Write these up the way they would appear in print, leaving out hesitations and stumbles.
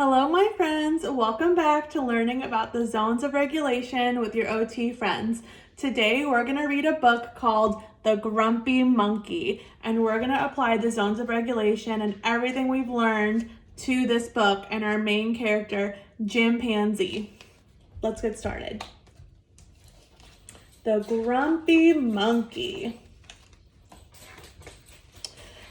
Hello, my friends. Welcome back to learning about the zones of regulation with your OT friends. Today, we're going to read a book called The Grumpy Monkey, and we're going to apply the zones of regulation and everything we've learned to this book and our main character, Chimpanzee. Let's get started. The Grumpy Monkey.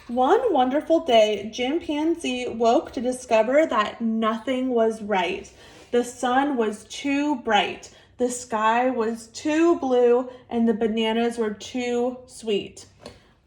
One wonderful day, Chimpanzee woke to discover that nothing was right. The sun was too bright, the sky was too blue, and the bananas were too sweet.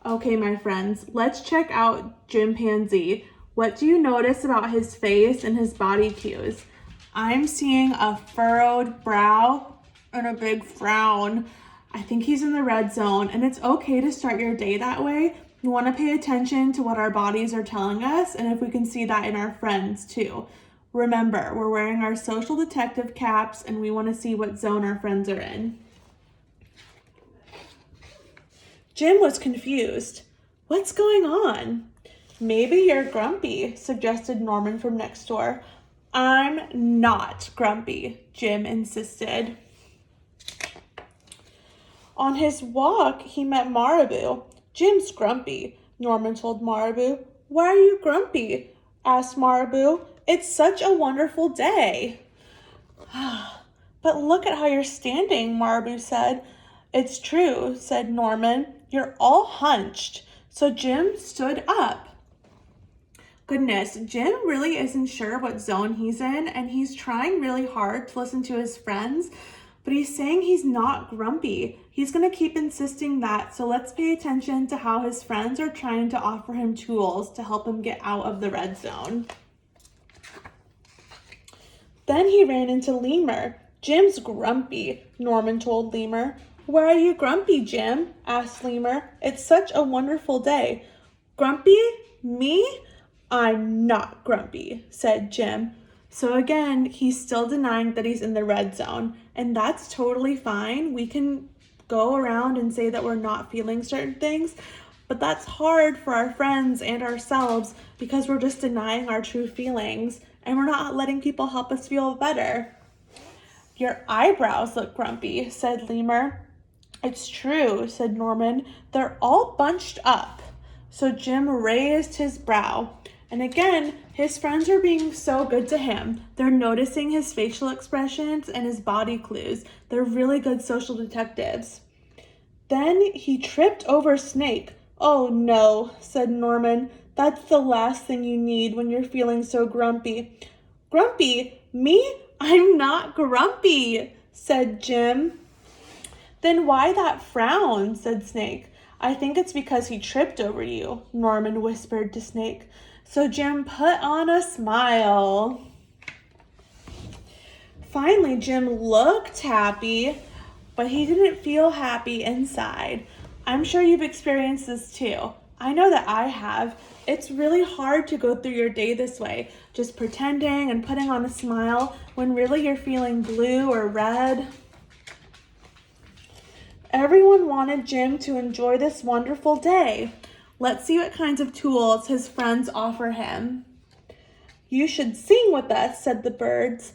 Okay, my friends, let's check out Chimpanzee. What do you notice about his face and his body cues? I'm seeing a furrowed brow and a big frown. I think he's in the red zone, and it's okay to start your day that way. We want to pay attention to what our bodies are telling us, and if we can see that in our friends too. Remember, we're wearing our social detective caps, and we want to see what zone our friends are in. Jim was confused. What's going on? Maybe you're grumpy, suggested Norman from next door. I'm not grumpy, Jim insisted. On his walk, he met Marabou. Jim's grumpy, Norman told Marabou. Why are you grumpy? Asked Marabou. It's such a wonderful day. But look at how you're standing, Marabou said. It's true, said Norman. You're all hunched. So Jim stood up. Goodness, Jim really isn't sure what zone he's in, and he's trying really hard to listen to his friends, but he's saying he's not grumpy. He's going to keep insisting that, so let's pay attention to how his friends are trying to offer him tools to help him get out of the red zone. Then he ran into Lemur. Jim's grumpy, Norman told Lemur. Why are you grumpy, Jim? Asked Lemur. It's such a wonderful day. Grumpy? Me? I'm not grumpy, said Jim. So again, he's still denying that he's in the red zone, and that's totally fine. We can go around and say that we're not feeling certain things, but that's hard for our friends and ourselves because we're just denying our true feelings, and we're not letting people help us feel better. Your eyebrows look grumpy, said Lemur. It's true, said Norman. They're all bunched up. So Jim raised his brow. And again, his friends are being so good to him. They're noticing his facial expressions and his body clues. They're really good social detectives. Then he tripped over Snake. Oh no, said Norman. That's the last thing you need when you're feeling so grumpy. Grumpy? Me? I'm not grumpy, said Jim. Then why that frown, said Snake. I think it's because he tripped over you, Norman whispered to Snake. So Jim put on a smile. Finally, Jim looked happy, but he didn't feel happy inside. I'm sure you've experienced this too. I know that I have. It's really hard to go through your day this way, just pretending and putting on a smile when really you're feeling blue or red. Everyone wanted Jim to enjoy this wonderful day. Let's see what kinds of tools his friends offer him. You should sing with us, said the birds.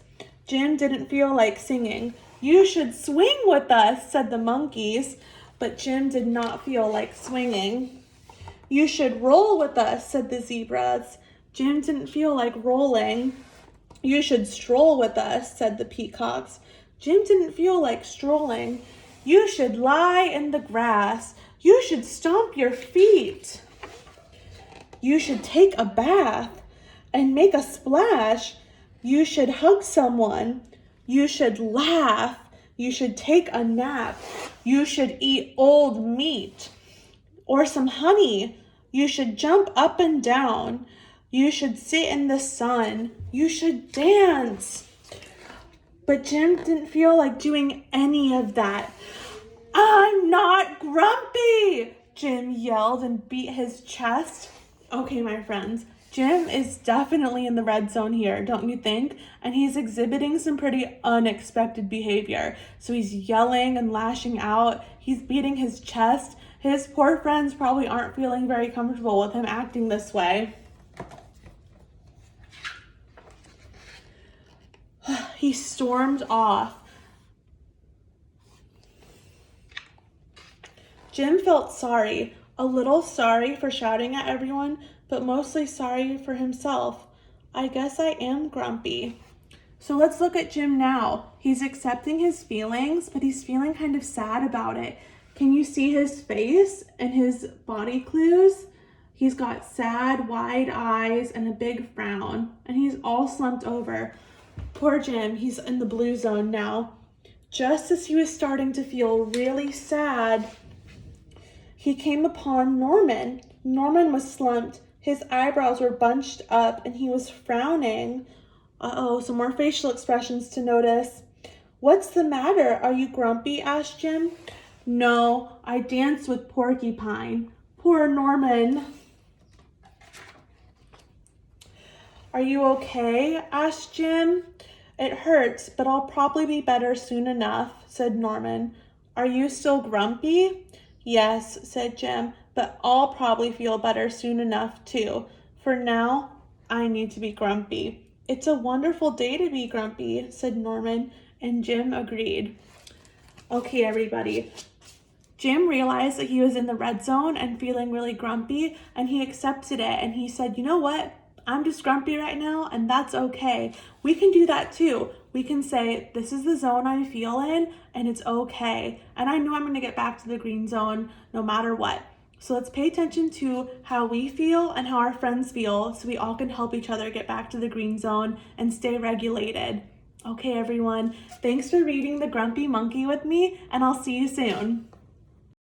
Jim didn't feel like singing. You should swing with us, said the monkeys, but Jim did not feel like swinging. You should roll with us, said the zebras. Jim didn't feel like rolling. You should stroll with us, said the peacocks. Jim didn't feel like strolling. You should lie in the grass. You should stomp your feet. You should take a bath and make a splash. You should hug someone. You should laugh. You should take a nap. You should eat old meat or some honey. You should jump up and down. You should sit in the sun. You should dance. But Jim didn't feel like doing any of that. I'm not grumpy, Jim yelled and beat his chest. Okay, my friends, Jim is definitely in the red zone here, don't you think? And he's exhibiting some pretty unexpected behavior. So he's yelling and lashing out. He's beating his chest. His poor friends probably aren't feeling very comfortable with him acting this way. He stormed off. Jim felt sorry, a little sorry for shouting at everyone, but mostly sorry for himself. I guess I am grumpy. So let's look at Jim now. He's accepting his feelings, but he's feeling kind of sad about it. Can you see his face and his body clues? He's got sad, wide eyes and a big frown, and he's all slumped over. Poor Jim, he's in the blue zone now. Just as he was starting to feel really sad, he came upon Norman. Norman was slumped. His eyebrows were bunched up and he was frowning. Uh-oh, some more facial expressions to notice. What's the matter? Are you grumpy? Asked Jim. No, I danced with Porcupine. Poor Norman. Are you okay? Asked Jim. It hurts, but I'll probably be better soon enough, said Norman. Are you still grumpy? Yes, said Jim, but I'll probably feel better soon enough too. For now, I need to be grumpy. It's a wonderful day to be grumpy, said Norman, and Jim agreed. Okay, everybody. Jim realized that he was in the red zone and feeling really grumpy, and he accepted it, and he said, you know what? I'm just grumpy right now, and that's okay. We can do that too. We can say, this is the zone I feel in, and it's okay. And I know I'm gonna get back to the green zone no matter what. So let's pay attention to how we feel and how our friends feel so we all can help each other get back to the green zone and stay regulated. Okay, everyone, thanks for reading The Grumpy Monkey with me, and I'll see you soon.